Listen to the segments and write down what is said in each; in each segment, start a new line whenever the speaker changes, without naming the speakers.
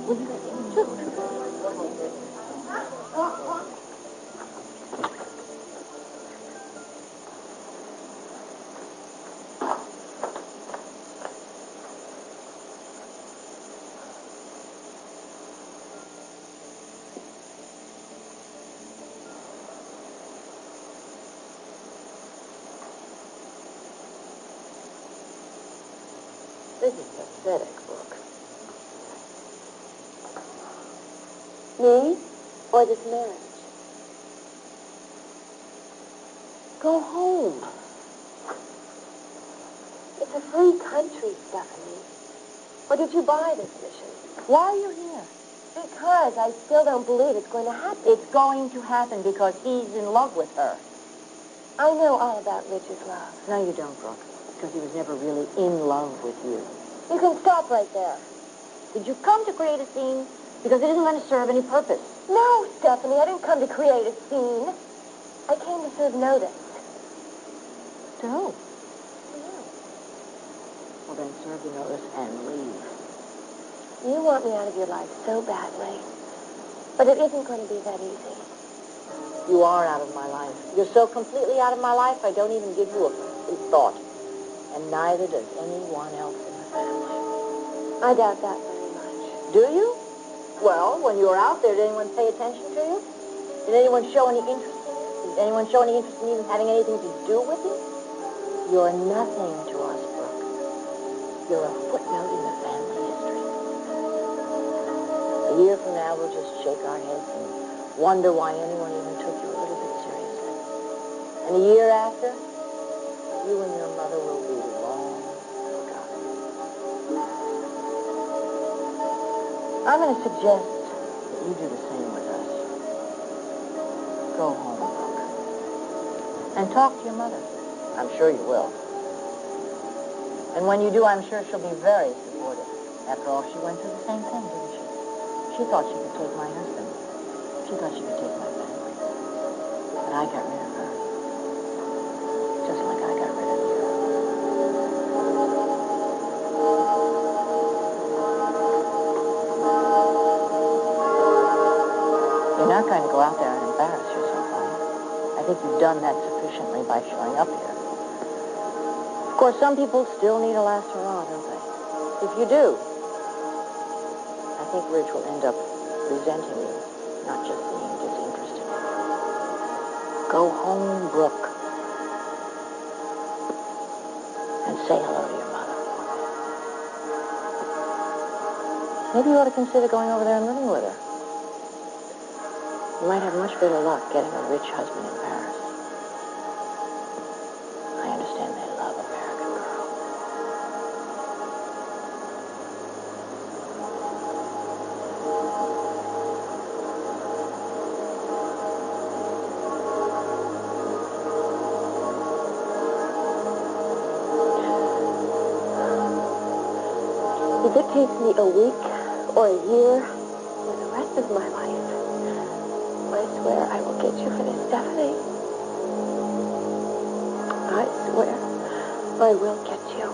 Well, you too. This is pathetic, Brooke. Me? Or this marriage? Go home. It's a free country, Stephanie. Or did you buy this mission? Why are you here? Because I still don't believe it's going to happen. It's going to happen because he's in love with her. I know all about Rich's love. No, you don't, Brooke. Because he was never really in love with you. You can stop right there. Did you come to create a scene? Because it isn't going to serve any purpose. No, Stephanie, I didn't come to create a scene. I came to serve notice. To who? To you. Well, then serve the notice and leave. You want me out of your life so badly. But it isn't going to be that easy. You are out of my life. You're so completely out of my life, I don't even give you a thought. And neither does anyone else in the family. I doubt that very much. Do you? Well, when you were out there, did anyone pay attention to you? Did anyone show any interest in you? Did anyone show any interest in even having anything to do with you? You're nothing to us, Brooke. You're a footnote in the family history. A year from now, we'll just shake our heads and wonder why anyone even took you a little bit seriously. And a year after, you and your mother will be long forgotten. I'm going to suggest that you do the same with us. Go home, Brooke. And talk to your mother. I'm sure you will. And when you do, I'm sure she'll be very supportive. After all, she went through the same thing, didn't she? She thought she could take my husband. She thought she could take my family. But I got rid of her. Just like I got rid of you. You're not going to go out there and embarrass yourself, are you? I think you've done that sufficiently by showing up here. Of course, some people still need a last hurrah, don't they? If you do, I think Rich will end up resenting you, not just being disinterested. Go home, Brooke. And say hello to your mother. Maybe you ought to consider going over there and living with her. You might have much better luck getting a rich husband in Paris. I understand they love American girls. If it takes me a week or a year or the rest of my life, I swear I will get you for this, Stephanie. I swear I will get you.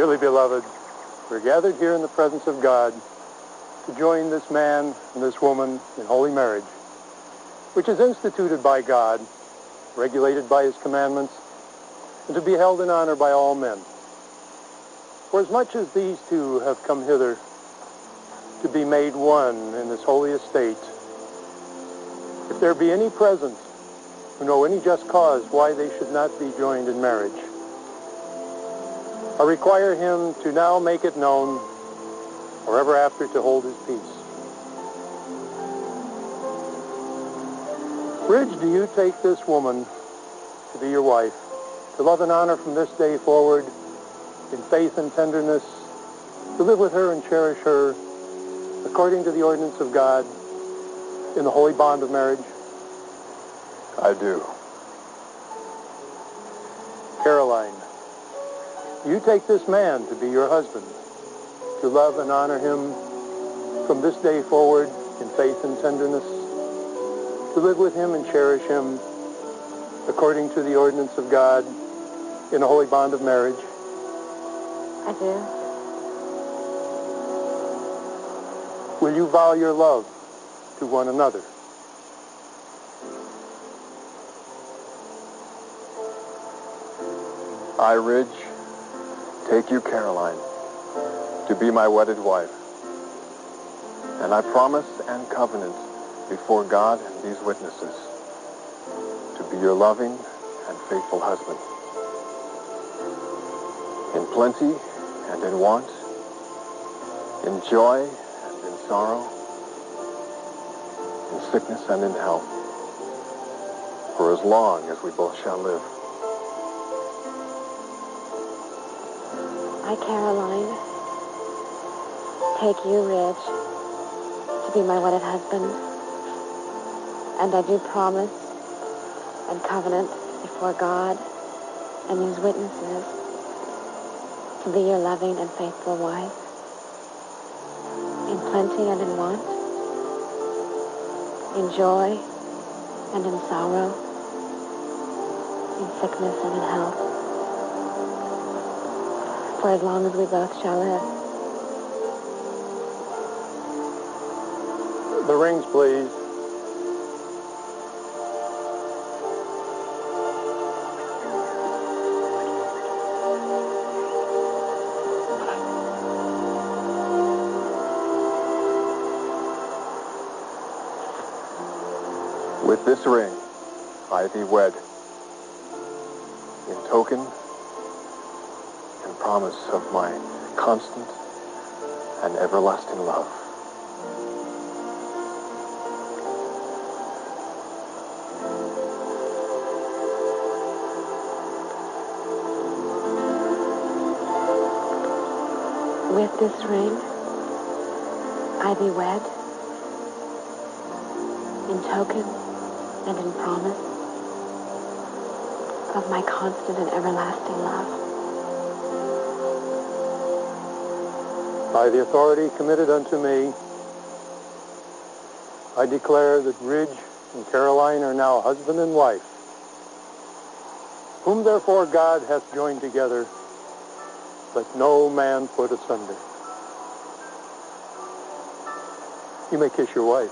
Dearly beloved, we're gathered here in the presence of God to join this man and this woman in holy marriage, which is instituted by God, regulated by his commandments, and to be held in honor by all men. For as much as these two have come hither to be made one in this holy estate, if there be any present who know any just cause why they should not be joined in marriage, I require him to now make it known, or ever after to hold his peace. Ridge, do you take this woman to be your wife, to love and honor from this day forward, in faith and tenderness, to live with her and cherish her, according to the ordinance of God, in the holy bond of marriage?
I do.
Caroline, you take this man to be your husband, to love and honor him from this day forward in faith and tenderness, to live with him and cherish him according to the ordinance of God in the holy bond of marriage?
I do.
Will you vow your love to one another?
I, Ridge, take you, Caroline, to be my wedded wife. And I promise and covenant before God and these witnesses to be your loving and faithful husband. In plenty and in want, in joy and in sorrow, in sickness and in health, for as long as we both shall live.
I, Caroline, take you, Ridge, to be my wedded husband. And I do promise and covenant before God and these witnesses to be your loving and faithful wife, in plenty and in want, in joy and in sorrow, in sickness and in health, for as long as we both shall live.
The rings, please.
With this ring, I thee wed, in token and promise of my constant and everlasting love.
With this ring, I thee wed, in token and in promise of my constant and everlasting love.
By the authority committed unto me, I declare that Ridge and Caroline are now husband and wife, whom therefore God hath joined together, let no man put asunder. You may kiss your wife.